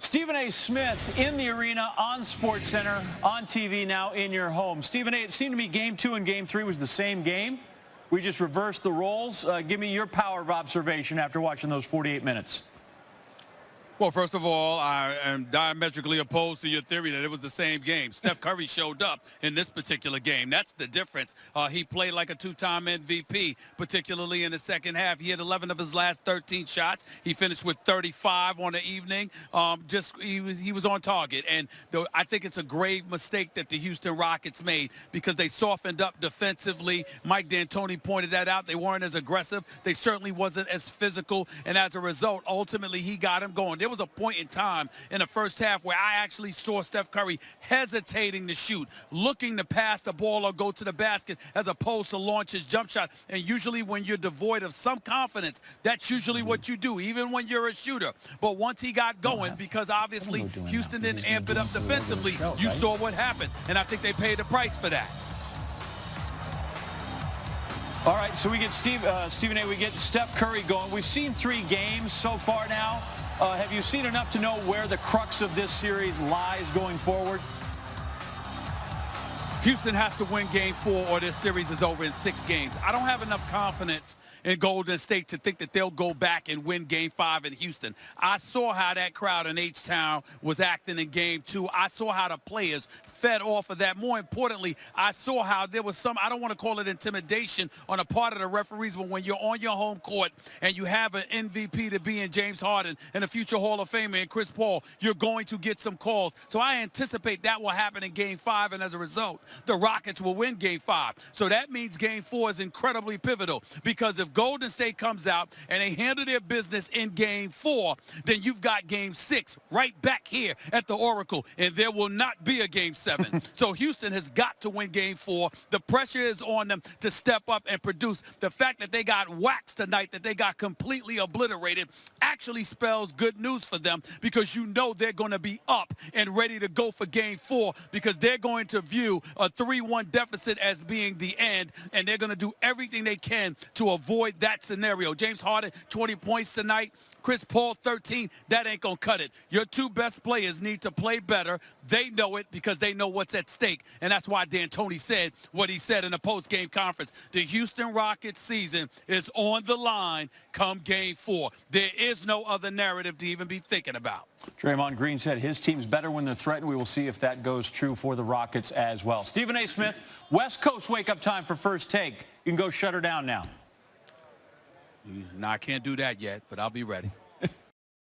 Stephen A. Smith in the arena on SportsCenter, on TV now in your home. Stephen A., it seemed to me Game 2 and Game 3 was the same game. We just reversed the roles. Give me your power of observation after watching those 48 minutes. Well, first of all, I am diametrically opposed to your theory that it was the same game. Steph Curry showed up in this particular game. That's the difference. He played like a two-time MVP, particularly in the second half. He had 11 of his last 13 shots. He finished with 35 on the evening. He was on target. And I think it's a grave mistake that the Houston Rockets made because they softened up defensively. Mike D'Antoni pointed that out. They weren't as aggressive. They certainly wasn't as physical. And as a result, ultimately, he got him going. There was a point in time in the first half where I actually saw Steph Curry hesitating to shoot, looking to pass the ball or go to the basket as opposed to launch his jump shot. And usually when you're devoid of some confidence, that's usually what you do, even when you're a shooter. But once he got going, because obviously Houston didn't amp it up defensively, you saw what happened. And I think they paid the price for that. All right, so we get Stephen A., we get Steph Curry going. We've seen 3 games so far now. Have you seen enough to know where the crux of this series lies going forward? Houston has to win Game 4 or this series is over in 6 games. I don't have enough confidence in Golden State to think that they'll go back and win Game 5 in Houston. I saw how that crowd in H-Town was acting in Game 2. I saw how the players fed off of that. More importantly, I saw how there was some, I don't want to call it intimidation on the part of the referees, but when you're on your home court and you have an MVP to be in James Harden and a future Hall of Famer in Chris Paul, you're going to get some calls. So I anticipate that will happen in Game 5, and as a result, the Rockets will win Game 5. So that means Game 4 is incredibly pivotal, because if Golden State comes out and they handle their business in Game 4, then you've got Game 6 right back here at the Oracle, and there will not be a Game 7. So Houston has got to win Game 4. The pressure is on them to step up and produce. The fact that they got waxed tonight, that they got completely obliterated, actually spells good news for them, because you know they're going to be up and ready to go for Game 4, because they're going to view a 3-1 deficit as being the end, and they're going to do everything they can to avoid that scenario. James Harden, 20 points tonight. Chris Paul, 13. That ain't going to cut it. Your 2 best players need to play better. They know it because they know what's at stake. And that's why D'Antoni said what he said in the post-game conference. The Houston Rockets season is on the line come Game 4. There is no other narrative to even be thinking about. Draymond Green said his team's better when they're threatened. We will see if that goes true for the Rockets as well. Stephen A. Smith, West Coast wake-up time for First Take. You can go shut her down now. No, I can't do that yet, but I'll be ready.